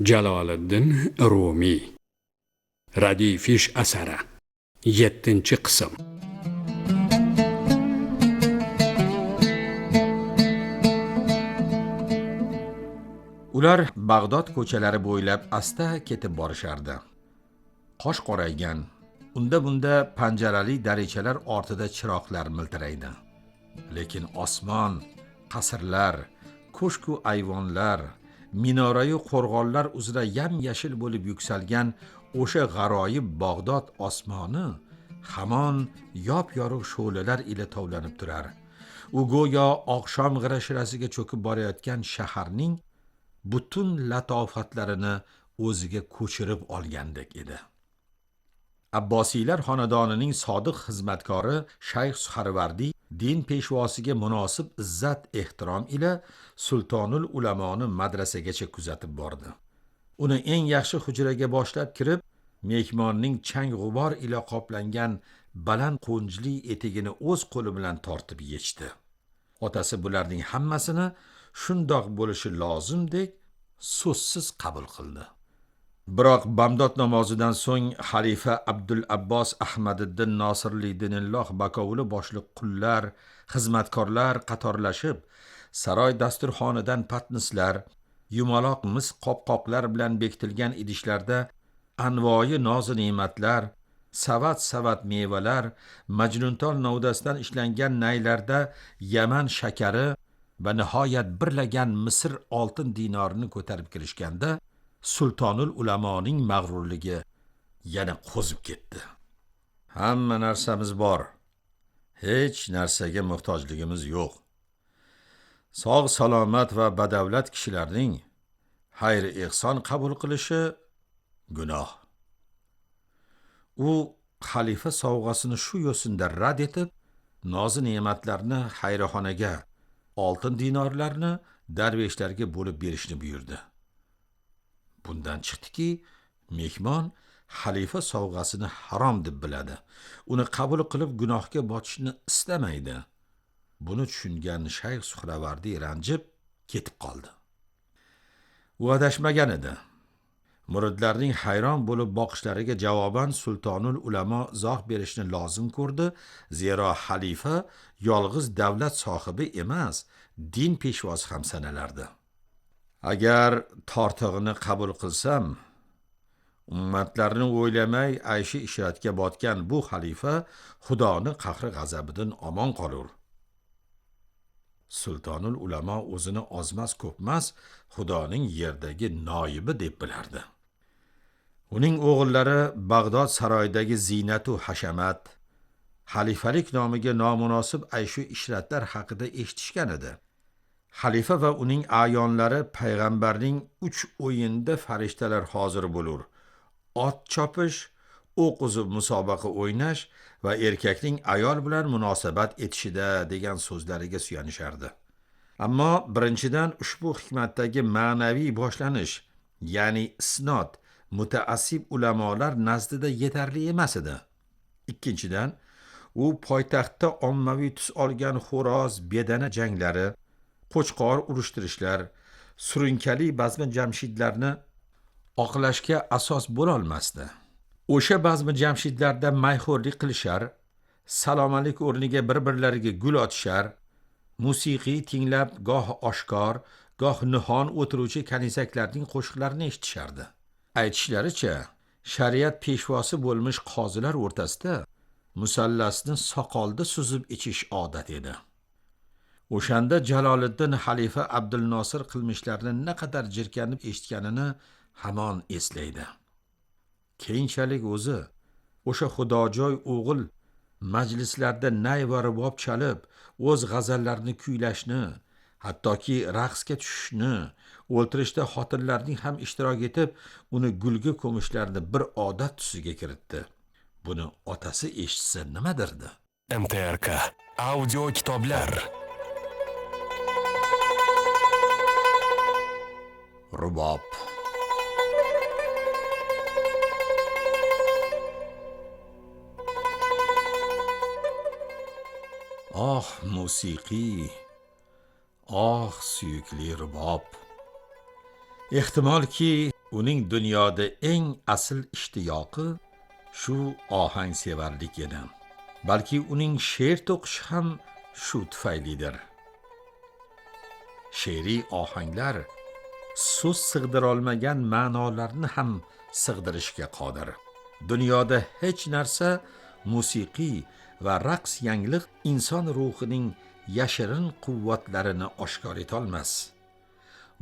Jaloliddin Rumiy. Radifish asari. 7-qism. Ular Bag'dod ko'chalari bo'ylab asta ketib borishardi. Qosh qoraygan, unda-bunda panjarali darichalar ortida chiroqlar miltiraydi. Lekin osmon, qasrlar, ko'shku ayvonlar, minorayu qo'rg'onlar uzra yam-yashil bo'lib yuksalgan o'sha g'aroyib Bag'dod osmoni hamon yop-yorug' shu'lalar ila tovlanib turar. U go'yo oqshom g'ira-shirasiga cho'kib borayotgan shaharning butun latofatlarini o'ziga ko'chirib olgandek edi. Abbosiylar xonadonining sodiq xizmatkori Shayx Suhravardiy din peshvosiga munosib izzat ehtirom ila Sultonul Ulamoni madrasagacha kuzatib bordi. Uni eng yaxshi hujraga boshlab kirib, mehmonning chang g'ubor ila qoplangan baland qo'njli etigini o'z qo'li bilan tortib yechdi. Otasi bularning hammasini shundoq bo'lishi lozimdek so'zsiz qabul qildi. Biroq Bamdod namozidan so'ng xalifa Abdul Abbos Ahmadiddin Nosirli dinilloh bakovuli boshliq qullar, xizmatkorlar qatorlashib, saroy dasturxonidan patnislar, yumaloq mis qopqoqlar bilan bekitilgan idishlarda anvoyi nozi ne'matlar, savat mevalar, majnuntol novdasidan ishlangan naylarda Yaman shakari va nihoyat birlagan Misr oltin dinorini ko'tarib kirishganda Sultonul Ulamoning mag'rurligi yana qo'zib ketdi. Hamma narsamiz bor. Hech narsaga muhtojligimiz yo'q. Sog' salomat va badavlat kishilarning xayr ehson qabul qilishi gunoh. U xalifa sovg'asini shu yo'sinda rad etib, nozi ne'matlarni xayriyonaga, oltin dinorlarni darveshlarga bo'lib berishni buyurdi. Bundan chiqdiki, mehmon xalifa sovg'asini harom deb biladi. Uni qabul qilib gunohga botishni istamaydi. Buni tushungan Shayx Suhravardiy ranjib ketib qoldi. U adashmagan edi. Muridlarning hayron bo'lib boqishlariga javoban Sultonul Ulamo izoh berishni lozim ko'rdi, zero xalifa yolg'iz davlat sohibi emas, din peshvosi ham sanalardi. Agar tortig'ini qabul qilsam, ummatlarni o'ylamay ayshi ishratga botgan bu xalifa Xudoni qahri g'azabidan omon qolur. Sultonul Ulamo o'zini ozmas ko'pmas Xudoning yerdagi noibi deb bilardi. Uning o'g'illari Bag'dod saroyidagi ziynatu hashamat, xalifalik nomiga nomunosib ayshu ishratlar haqida eshitishgan edi. Xalifa va uning ayonlari payg'ambarning 3 o'yinida farishtalar hozir bo'lur. Ot chopish, o'q uzib musobaqa o'ynash va erkakning ayol bilan munosabat etishida degan so'zlariga suyanishardi. Ammo birinchidan ushbu hikmatdagi ma'naviy boshlanish, ya'ni isnod, mutaassib ulamolar nazdida yetarli emas edi. Ikkinchidan, u poytaxtda ommaviy tus olgan xo'roz, bedana janglari, qo'chqor urushtirishlar, surunkali bazmi jamshidlarni oqlashga asos bo'la olmasdi. O'sha bazmi jamshidlarda mayxo'rlik qilishar, salomalik o'rniga bir-birlariga gul otishar, musiqiy tinglab goh oshkor, goh nihon o'tiruvchi kanisaklarning qo'shiqlarini eshitishardi. Aytishlaricha, shariat peshvosi bo'lmish qozilar o'rtasida musallasni soqolda suzib ichish odat edi. O'shanda Jaloliddin xalifa Abdul Nosir qilmishlarini naqadar jirkanib eshitganini hamon eslaydi. Keyinchalik o'zi o'sha xudojo'y o'g'il majlislarda nay va rubob chalib, o'z g'azallarini kuylashni, hattoki raqsga tushishni, o'ltirishda xotinlarning ham ishtirok etib, uni gulga ko'mishlarini bir odat tusiga kiritdi. Buni otasi eshitsa nima derdi? MTRK audio kitoblar. Rubob. Oh musiqiy, oh suyukli rubob. Ehtimolki Uning dunyoda eng asl ishtiyoqi shu ohangsevarlik edi. Balki uning she'r to'qishi ham shu tufaylidir. She'riy ohanglar so'z sig'dira olmagan ma'nolarni ham sig'dirishga qodir. Dunyoda hech narsa musiqiy va raqs yangliq inson ruhining yashirin quvvatlarini oshkor etolmas.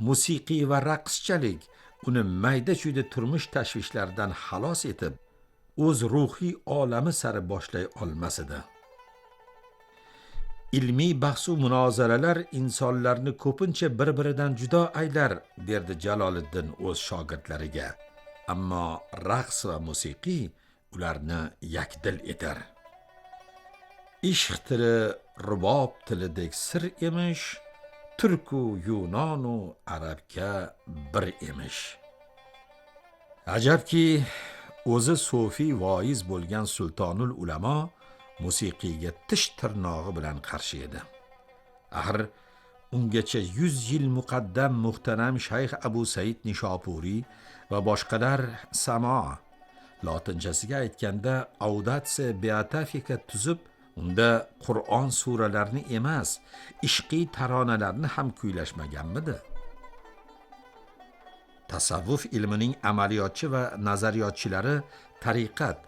Musiqiy va raqschalik uni mayda-chuyda turmush tashvishlaridan xalos etib, o'z ruhiy olami sari boshlay olmas edi. Ilmiy bahsu munozaralar insonlarni ko'pincha bir-biridan judo aylar, derdi Jaloliddin o'z shogirdlariga. Ammo raqs va musiqiy ularni yakdil etar. Ishq tili rubob tilidek sir emish, turku yunonu arabga bir emish. Ajabki, o'zi sofiy voiz bo'lgan sultonul ulamo musiqiyga tish tirnog'i bilan qarshi edi. Axir ungacha 100 yil muqaddam muhtaram shayx Abu Said Nishopuriy va boshqalar samo, lotinchasiga aytganda audatsiya beatafika tuzib, unda Qur'on suralarini emas, ishqiy taronalarni ham kuylashmaganmidi? Tasavvuf ilmining amaliyotchi va nazariyotchilari tariqat,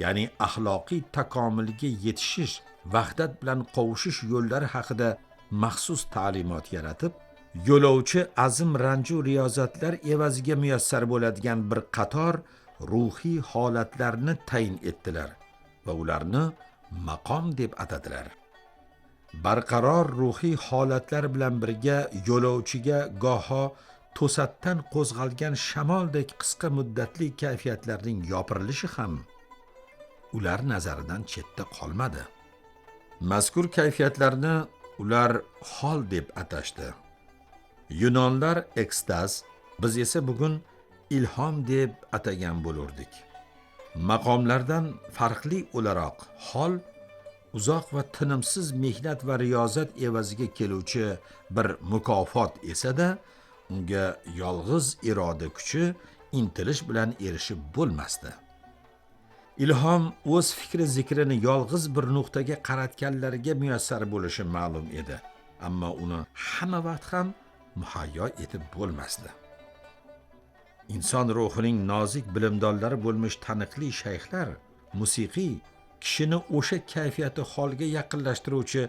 ya'ni axloqiy takomilga yetishish, vahdat bilan qovushish yo'llari haqida maxsus ta'limot yaratib, yo'lovchi azm ranju riyozatlar evaziga muyassar bo'ladigan bir qator ruhiy holatlarni tayin etdilar va ularni maqom deb atadilar. Barqaror ruhiy holatlar bilan birga yo'lovchiga goho to'satdan qo'zg'algan shamoldek qisqa muddatli kayfiyatlarning yopirilishi ham ular nazaridan chetda qolmadi. Mazkur kayfiyatlarni ular hol deb atashdi. Yunonlar ekstaz, biz esa bugun ilhom deb atagan bo'lurdik. Maqomlardan farqli o'laroq hol uzoq va tinimsiz mehnat va riyozat evaziga keluvchi bir mukofot esa-da, unga yolg'iz iroda kuchi, intilish bilan erishib bo'lmasdi. Ilhom o'z fikri zikrini yolg'iz bir nuqtaga qaratganlarga muyassar bo'lishi ma'lum edi, ammo uni hamma vaqt ham muhayyo etib bo'lmasdi. Inson ruhining nozik bilimdonlari bo'lmish taniqli shayxlar musiqiy kishini o'sha kayfiyati holga yaqinlashtiruvchi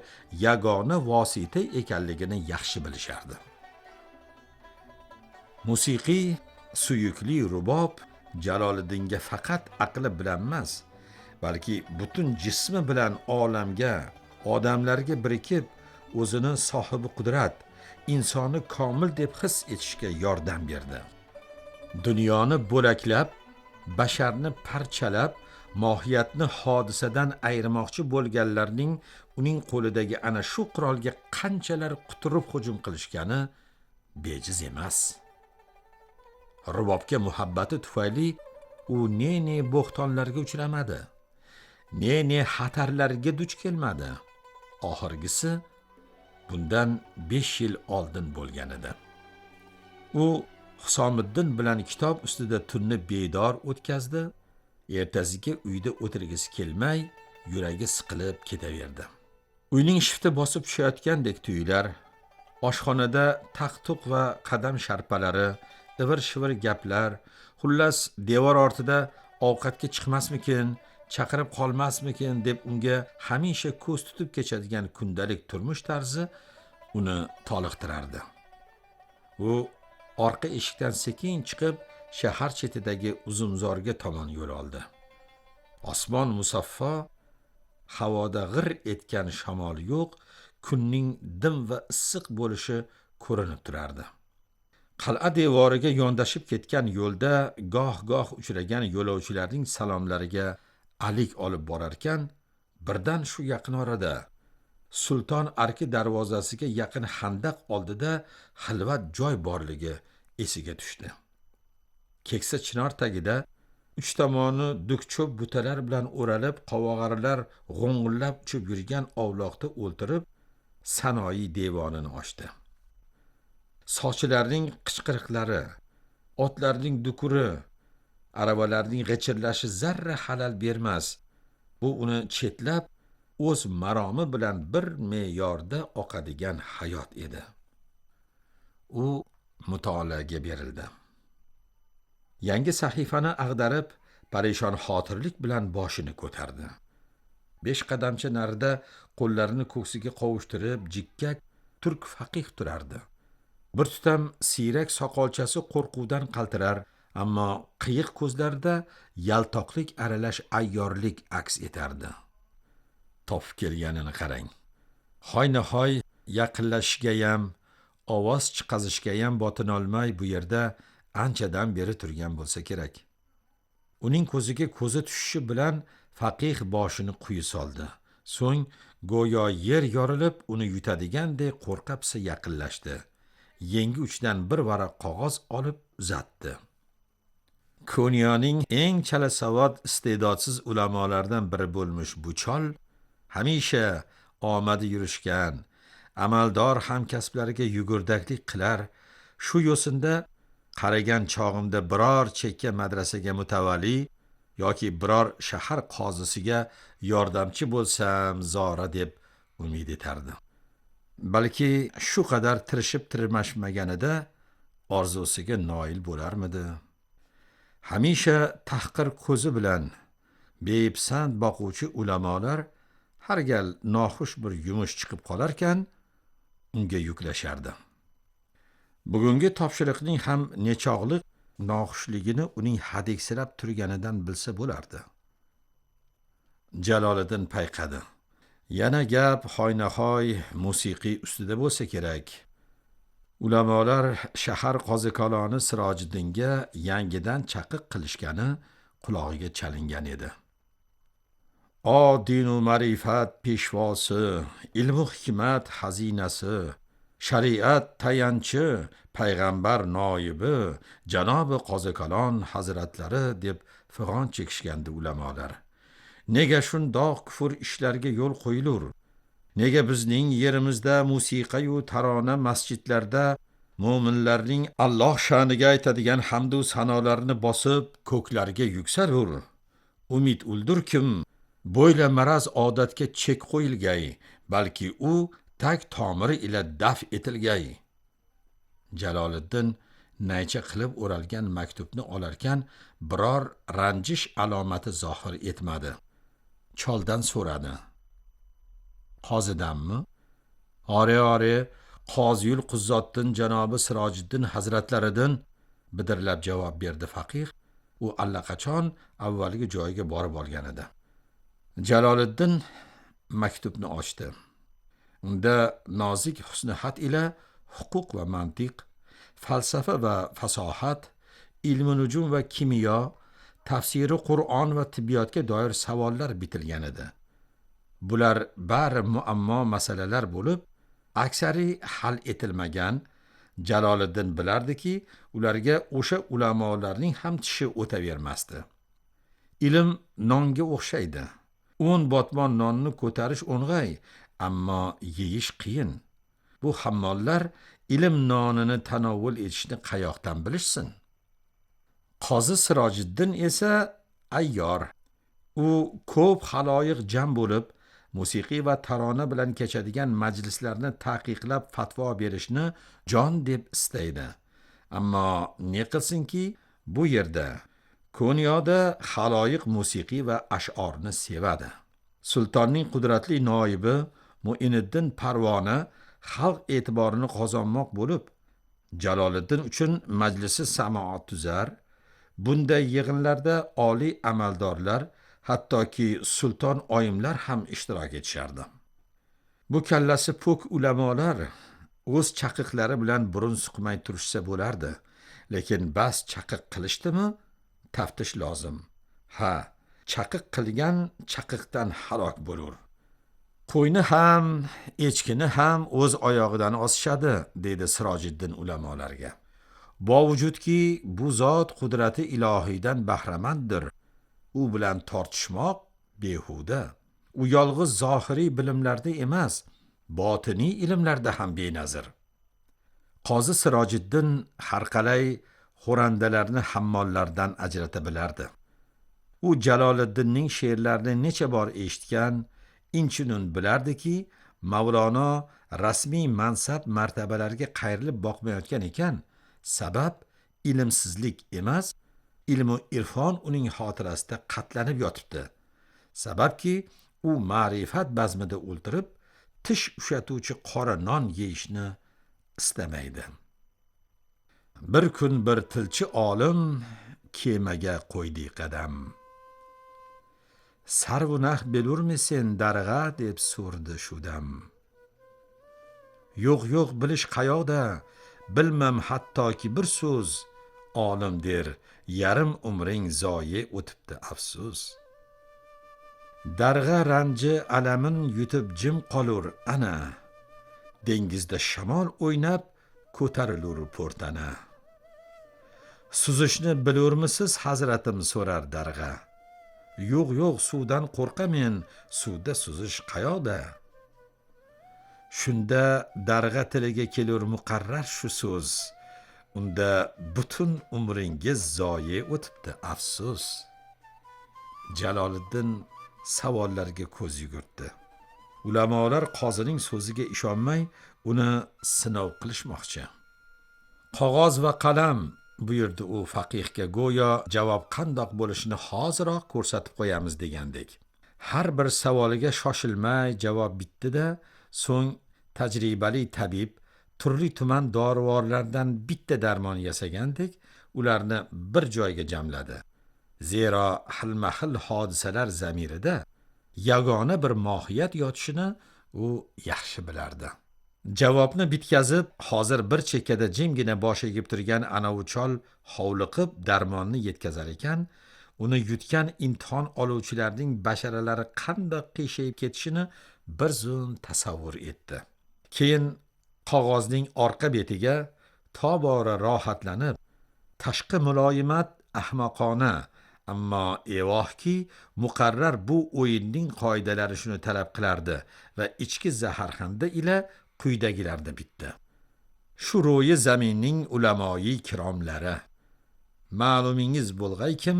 yagona vosita ekanligini yaxshi bilishardi. Musiqiy suyukli rubob Jaloliddinga faqat aqli bilan emas, balki butun jismi bilan olamga, odamlarga birikib, o'zini sohibi qudrat, insoni komil deb his etishga yordam berdi. Dunyoni bo'laklab, basharni parchalab, mohiyatni hodisadan ayirmoqchi bo'lganlarning uning qo'lidagi ana shu qurolga qanchalar quturib hujum qilishgani bejiz emas. Rubobga muhabbati tufayli u ne bo'xtonlarga uchramadi, ne xatarlarga duch kelmadi. Oxirgisi bundan 5 yil oldin bo'lgan edi. U Husomiddin bilan kitob ustida tunni bedor o'tkazdi. Ertasiga uyda o'tirgisi kelmay, yuragi siqilib ketaverdi. Uyning shifti bosib tushayotgandek tuyular, oshxonada taqtuq va qadam sharpalari, ivir-shivir gaplar, xullas devor ortida ovqatga chiqmasmikin, chaqirib qolmasmikin deb unga hamisha ko'z tutib kechadigan kundalik turmush tarzi uni toliqtirardi. U orqa eshikdan sekin chiqib, shahar chetidagi uzumzorga tomon yo'l oldi. Osmon musaffo, havoda g'ir etgan shamol yo'q, kunning dim va issiq bo'lishi ko'rinib turardi. Qal'a devoriga yondashib ketgan yo'lda goh-goh uchragan yo'lovchilarning salomlariga alik olib borarkan, birdan shu yaqin orada Sulton arki darvozasiga yaqin xandaq oldida xilvat joy borligi esiga tushdi. Keksa chinor tagida 3 tomoni dukcho'p butalar bilan o'ralib, qovog'arilar g'o'ng'illab uchib yurgan ovloqda o'ltirib, sanoyi devonini ochdi. Sochilarning qichqiriqlari, otlarning dukuri, arabalarning g'echirlashi zarra xalal bermas. Bu uni chetlab, o'z maromi bilan bir me'yorda oqadigan hayot edi. U mutolaaga berildi. Yangi sahifani ag'darib, parishon xotirlik bilan boshini ko'tardi. 5 qadamcha narida qo'llarini ko'ksiga qovushtirib, jikkak turk faqih turardi. Bir tutam siyrak soqolchasi qo'rquvdan qaltirar, ammo qiyiq ko'zlarida yaltoqlik aralash ayyorlik aks etardi. Topib kelganini qarang. Hoynahoy yaqinlashishga ham, ovoz chiqazishga ham botinolmay bu yerda anchadan beri turgan bo'lsa kerak. Uning ko'ziga ko'zi tushishi bilan faqih boshini quyi soldi. So'ng go'yo yer yorilib uni yutadigandek qo'rqa-pisa yaqinlashdi. Yengi uchidan bir varaq qog'oz olib uzatdi. Konyoning eng chalasavod iste'dodsiz ulamolaridan biri bo'lmish bu chol hamisha omadi yurishgan, amaldor hamkasblariga yugurdaklik qilar. Shu yo'sinda qaragan chog'imda biror chekka madrasaga mutavalli yoki biror shahar qozisiga yordamchi bo'lsam zora deb umid etardi. Balki shu qadar tirishib tirmashmaganida orzusiga noil bo'larmidi? Hamisha tahqir ko'zi bilan beipsand boquvchi ulamolar har gal noxush bir yumush chiqib qolarkan, unga yuklashardi. Bugungi topshiriqning ham nechog'liq noxushligini uning hadiksirab turganidan bilsa bo'lardi. Jaloliddin payqadi. Yana gap hoynahoy musiqiy ustida bo'lsa kerak. Ulamolar shahar qozikoloni Sirojiddinga yangidan chaqiq qilishgani qulog'iga chalingan edi. O dinu ma'rifat peshvosi, ilmu hikmat xazinasi, shariat tayanchi, payg'ambar noibi, janobi qozikolon hazratlari deb fig'on chekishgandi ulamolar. Nega shundoq kufr ishlarga yo'l qo'yilur? Nega bizning yerimizda musiqa yu tarona masjidlarda mo'minlarning Alloh sha'niga aytadigan hamd va sanolarini bosib ko'klarga yuksalur? Umid uldirkim, bo'yla maraz odatga chek qo'yilgay, balki u tag tomiri ila daf etilgay. Jaloliddin naycha qilib o'ralgan maktubni olarkan, biror ranjish alomati zohir etmadi. Choldan so'radi. Qozidanmi? Ore, Qoziyul Quzzotdin janobi Sirojiddin hazratlaridan bidirlab javob berdi faqih. U allaqachon avvalgi joyiga borib olgan edi. Jaloliddin maktubni ochdi. Unda nozik husnixat ila huquq va mantiq, falsafa va fasohat, ilm nujum va kimyo, tafsiri Qur'on va tibbiyotga doir savollar bitilgan edi. Bular bari muammo masalalar bo'lib, aksari hal etilmagan. Jaloliddin bilardiki, ularga o'sha ulamolarning ham tishi o'tavermasdi. Ilm nonga o'xshaydi. 10 botmon nonni ko'tarish o'ng'ay, ammo yeyish qiyin. Bu hammollar ilm nonini tanovvul etishni qayoqdan bilishsin? Qozi Sirojiddin esa ayyor. U ko'p xaloyiq jam bo'lib, musiqiy va tarona bilan kechadigan majlislarni taqiqlab fatvo berishni jon deb istaydi. Ammo ne qilsinki, bu yerda Konyoda xaloyiq musiqiy va ash'orni sevadi. Sultonning qudratli noibi Muiniddin Parvona xalq e'tiborini qozonmoq bo'lib, Jaloliddin uchun majlisi samoat tuzar. Bunday yig'inlarda oliy amaldorlar, hattoki sulton oyimlar ham ishtirok etishardi. Bu kallasi po'k ulamolar o'z chaqiqlari bilan burun suqmay turishsa bo'lardi. Lekin bas chaqiq qilishdimi, taftish lozim. Ha, chaqiq qilgan chaqiqdan halok bo'lur. Qo'yni ham, echkini ham o'z oyog'idan osishadi, dedi Sirojiddin ulamolarga. Bovujudki bu zot qudrati ilohiydan bahramanddir. U bilan tortishmoq behuda. U yolg'iz zohiriy bilimlarda emas, botiniy ilmlarda ham benazir. Qozi Sirojiddin har qalay xo'randalarni hammollardan ajrata bilardi. U Jaloliddinning she'rlarini necha bor eshitgan, inchunun bilardiki, Mavlono rasmiy mansab martabalarga qayrilib boqmayotgan ekan, sabab ilmsizlik emas, ilmu irfon uning xotirasida qatlanib yotibdi. Sababki u ma'rifat bazmida o'ltirib, tish ushatuvchi qora non yeyishni istamaydi. Bir kun bir tilchi olim kemaga qo'ydi qadam. Sarvunah bilurmisen darg'a deb so'rdi shudam. Yo'q bilish qayoqda, bilmam hattoki bir so'z, olim der, yarim umring zoyi o'tibdi afsus. Darg'a ranji alamin yutib jim qolur ana, dengizda shamol o'ynab ko'tarilur po'rtana. Suzishni bilurmisiz hazratim so'rar darg'a. Yo'q suvdan qo'rqamen, suvda suzish qayoqda. Shunda darg'a tiliga kelur muqarrar shu so'z, unda butun umringiz zoyi o'tibdi afsus. Jaloliddin savollarga ko'z yugurtdi. Ulamolar qozining so'ziga ishonmay, uni sinov qilishmoqchi. Qog'oz va qalam, buyurdi u faqihga, go'yo javob qandoq bo'lishini hoziroq ko'rsatib qo'yamiz degandek. Har bir savoliga shoshilmay javob bitdi-da, so'ng tajribali tabib turli tuman dorivorlardan bitta darmon yasagandek ularni bir joyga jamladi. Zero xilma-xil hodisalar zamirida yagona bir mohiyat yotishini u yaxshi bilardi. Javobni bitkazib, hozir bir chekkada jimgina bosh egib turgan anavi chol hovliqib darmonni yetkazar ekan, uni yutgan imtihon oluvchilarning basharalari qandoq qiyshayib ketishini bir zum tasavvur etdi. Keyin qog'ozning orqa betiga tobora rohatlanib, tashqi muloyimat ahmoqona, ammo evohki muqarrar bu o'yinning qoidalari shuni talab qilardi va ichki zaharxanda ila quyidagilarda bitdi. Shu ro'yi zaminning ulamoyi kiromlari. Ma'lumingiz bo'lg'aykim,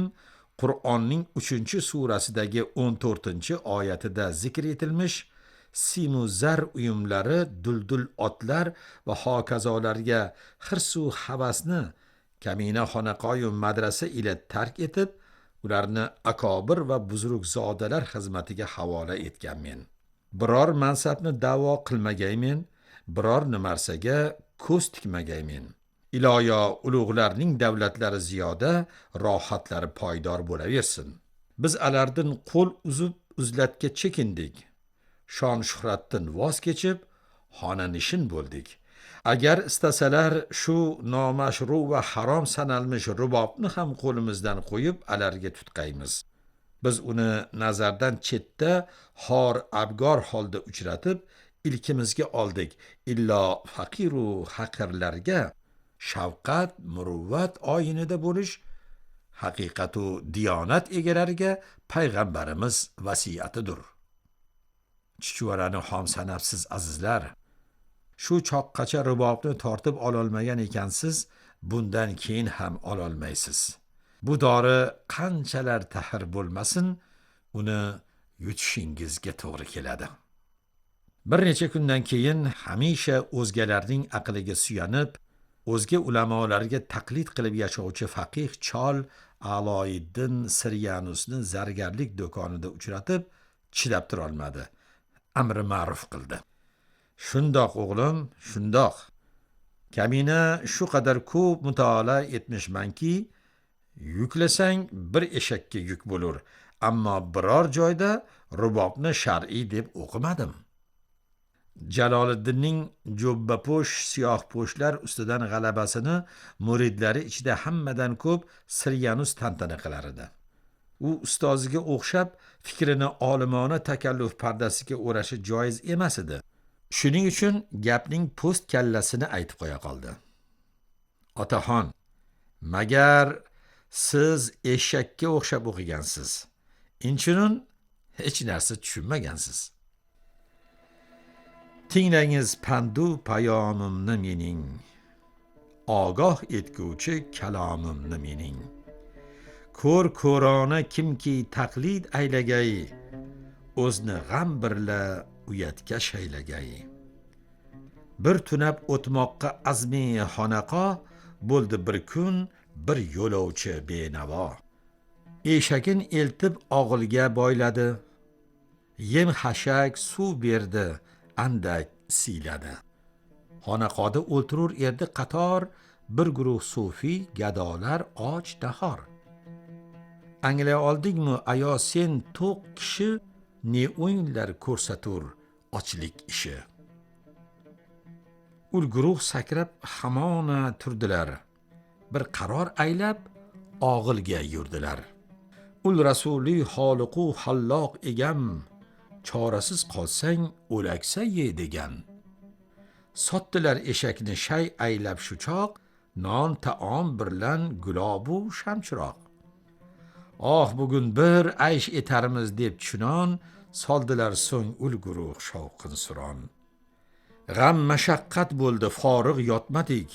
Qur'onning 3-surasidagi 14-oyatida zikr etilmish simu zar uyumlari, duldul otlar va hokazolarga hirsu havasni kamina xonaqoyu madrasa ila tark etib, ularni akobir va buzrugzodalar xizmatiga havola etganmen. Biror mansabni da'vo qilmagaymen, biror narsaga ko'z tikmagaymen. Iloyo ulug'larning davlatlari ziyoda, rohatlari poydor bo'laversin. Biz alardin qo'l uzib uzlatga chekindik. Shon shuhratdan voz kechib, xonanishin bo'ldik. Agar istasalar shu nomashru va harom sanalmish rubobni ham qo'limizdan qo'yib alarga tutqaymiz. Biz uni nazardan chetda xor abgor holda uchratib, ilkimizga oldik. Illo faqiru haqirlarga shafqat, muruvvat oyinida bo'lish haqiqatu diyonat egalariga payg'ambarimiz vasiyatidir. Chuchvarani xom sanabsiz azizlar. Shu choqqacha rubobni tortib ololmagan ekansiz, bundan keyin ham ololmaysiz. Bu dori qanchalar tahir bo'lmasin, uni yutishingizga to'g'ri keladi. Bir necha kundan keyin hamisha o'zgalarning aqliga suyanib, o'zga ulamolarga taqlid qilib yashovchi faqih chol Aloyiddin Siryanusni zargarlik do'konida uchratib, chidab tura olmadi. Amri ma'ruf qildi. Shundoq o'g'lim, shundoq. Kamina shu qadar ko'p mutolaa etmishmanki, yuklasang bir eshakka yuk bo'lur, ammo biror joyda rubobni shar'iy deb o'qimadim. Jaloliddinning jo'bbapo'sh siyohpo'shlar ustidan g'alabasini muridlari ichida hammadan ko'p Siryanus tantana qilar edi. U ustoziga o'xshab fikrini olimona takalluf pardasiga o'rashi joiz emas edi. Shuning uchun gapning post kallasini aytib qo'ya qoldi. Otaxon, magar siz eshakka o'xshab o'qigansiz, inchunun hech narsa tushunmagansiz. Tinglangiz pandu payomimni mening. ogoh etguvchi kalomimni mening. Ko'r ko'rona kimki taqlid aylagay, o'zni g'am birla uyatga shaylagay. Bir tunab o'tmoqqa azmi xonaqo, bo'ldi bir kun bir yo'lovchi benavo. Eshagin eltib og'ilga boyladi, yem xashak suv berdi, andak siyladi. Xonaqoda o'ltirur erdi qator, bir guruh sufiy gadolar och nahor. Anglay oldingmi ayo sen to'q kishi, ne o'yinlar ko'rsatur ochlik ishi. Ul guruh sakrab hamona turdilar, bir qaror aylab og'ilga yurdilar. Ul rasuli xoliqu halloq egam, chorasiz qolsang o'laksa ye degan. Sotdilar eshakni shay aylab shu choq, non taom birlan gulobu shamchiroq. Oh bugun bir aysh etarmiz deb chunon, soldilar so'ng ul guruh shovqin suron. G'am mashaqqat bo'ldi forig' yotmadik,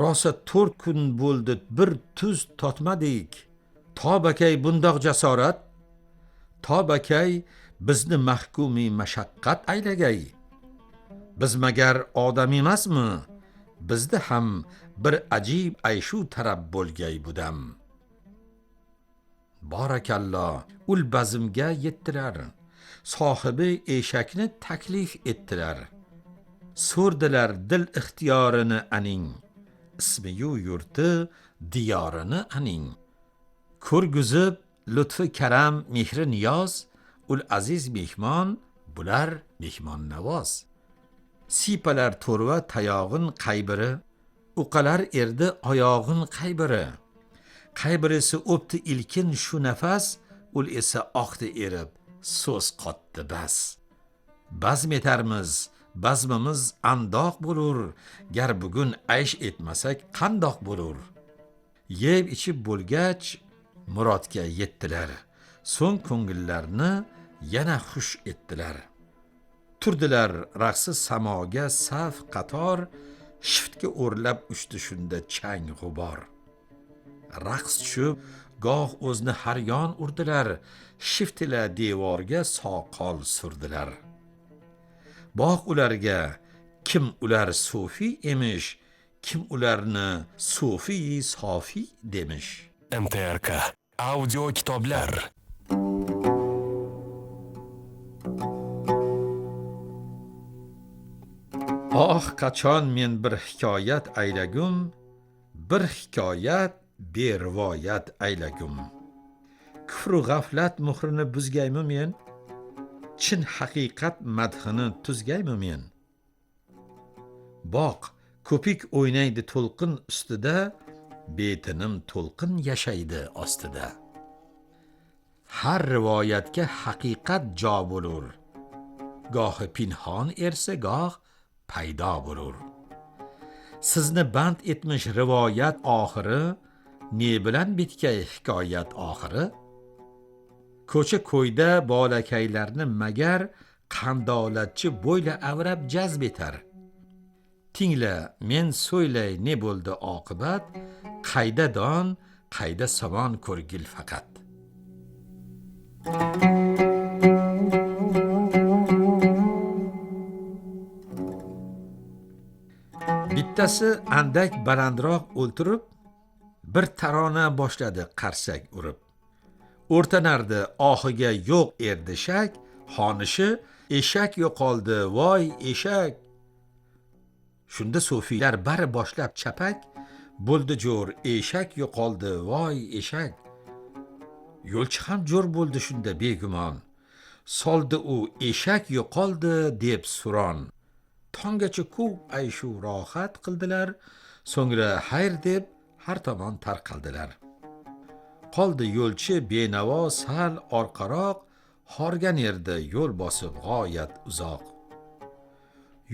rosa 4 kun bo'ldi bir tuz totmadik. Tobakay bundoq jasorat, tobakay bizni mahkumi mashaqqat aylagay. Biz magar odam emasmi? Bizda ham bir ajib ayshu tarab bo'lgay budam. Barakalloh, ul bazmga yettilar. Sohibi eshakni taklif ettilar. So'rdilar dil ixtiyorini aning, ismi-yu yurti diyorini aning. Ko'rguzib lutfi karam mehri niyoz, ul aziz mehmon, bular mehmon navoz. Sipalar to'rva tayog'in qaybiri, uqalar erdi oyog'in qaybiri. Qaybirisi o'pti ilkin shu nafas, ul esa oqdi erib, so'z qotdi bas. Bazm etarmiz, bazmimiz andoq bo'lur, gar bugun aysh etmasak qandoq bo'lur. Yeb ichib bo'lgach murodga yetdilar, so'ng ko'ngillarni yana xush etdilar. Turdilar raqsi samoga saf qator, shiftga o'rlab uchdi shunda chang g'ubor. Raqs tushib goh o'zni har yon urdilar, shift ila devorga soqol surdilar. Bog' ularga kim ular sufiy emish, kim ularni sufiy sofiy demish. MTRK audio kitoblar. Oh qachon men bir hikoyat aylagum, bir hikoyat berivoyat aylagum. Kufru g'aflat muhrini buzgaymi men? Chin haqiqat madhini tuzgaymi men? Boq, ko'pik o'ynaydi to'lqin ustida, betinim to'lqin yashaydi ostida. Har rivoyatga haqiqat jo bo'lur, gohi pinhon ersa goh paydo bo'lur. Sizni band etmish rivoyat oxiri, ne bilan bitkay hikoyat oxiri? Ko'cha ko'yda bolakaylarni magar qandolatchi bo'yla avrab jazb etar. Tingla, men so'ylay ne bo'ldi oqibat, qayda don, qayda somon ko'rgil faqat. Bittasi andak balandroq o'ltirib, bir tarona boshladi qarsak urib. O'rtanardi oxiga yo'q erdishak, xonishi eshak yo'qoldi, voy eshak. Shunda sufiylar bari boshlab chapak, bo'ldi jo'r eshak yo'qoldi, voy eshak. Yo'lchi ham jo'r bo'ldi shunda begumon. Soldi u eshak yo'qoldi deb suron. Tongacha ko'p ayshu rohat qildilar, so'ngra xayr deb har tomon tarqaldilar. Qoldi yo'lchi benavo sal orqaroq, horgan yerda yo'l bosib g'oyat uzoq.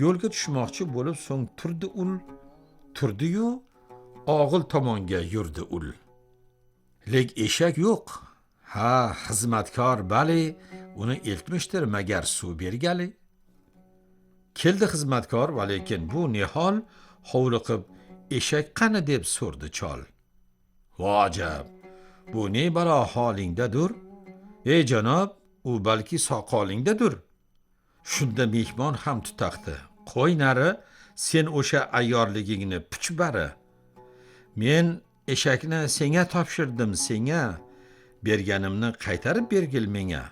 Yo'lga tushmoqchi bo'lib so'ng turdi ul, turdi-yu og'il tomonga yurdi ul. Lek eshak yo'q. Ha, xizmatkor bali, uni eltmishdir magar suv bergali. Keldi xizmatkor, va lekin bu nihol hovliqib eshak qani deb so'rdi chol. Vojab, bu ne balo holingdadir? Ey janob, u balki soqolingdadir. Shunda mehmon ham tutaqdi. Qo'y nari, sen o'sha ayyorligingni puch bari. Men eshakni senga topshirdim, senga. Berganimni qaytarib bergil menga.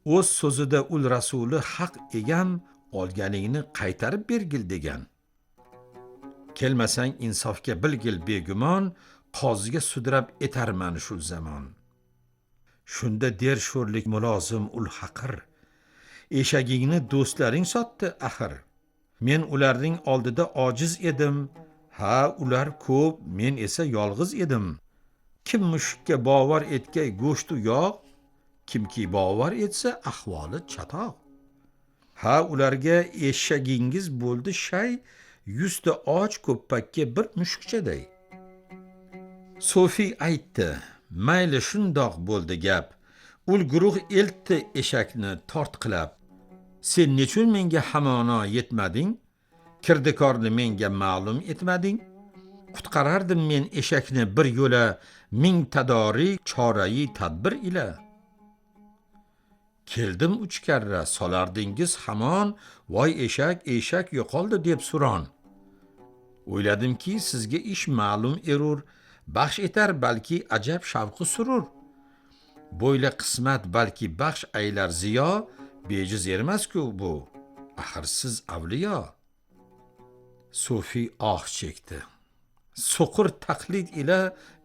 O'z so'zida ul rasuli haq egam, olganingni qaytarib bergil degan. Kelmasang insofga bilgil begumon, qoziga sudrab etarman shu zamon. Shunda der sho'rlik mulozim ul haqir. Eshagingni do'stlaring sotdi axir. Men ularning oldida ojiz edim. Ha, ular ko'p, men esa yolg'iz edim. Kim mushukka bovar etgay go'shtu yog', kimki bovar etsa ahvoli chatoq. Ha, ularga eshagingiz bo'ldi shay, 100 ta och ko'ppakka bir mushukchaday. Sofi aytdi, mayli shundoq bo'ldi gap. Ul guruh eltdi eshakni tortqilab. Sen nechun menga hamono yetmading? Kirdikorni menga ma'lum etmading? Qutqarardim men eshakni bir yo'la, ming tadorik chorai tadbir ila. Keldim 3 karra, solardingiz hamon, voy eshak, eshak yo'qoldi deb suron. O'yladimki, sizga ish ma'lum erur, baxsh etar balki ajab shavqi surur. Bo'yla qismat balki baxsh aylar ziyo, bejiz ermas-ku bu, axir siz avliyo. Sofi oh chekdi. So'qir taqlid ila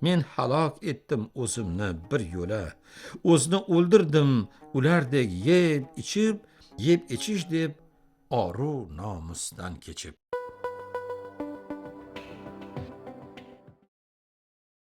men halok etdim o'zimni bir yo'la. O'zni o'ldirdim ulardek yeb ichish deb oru nomusdan kechib.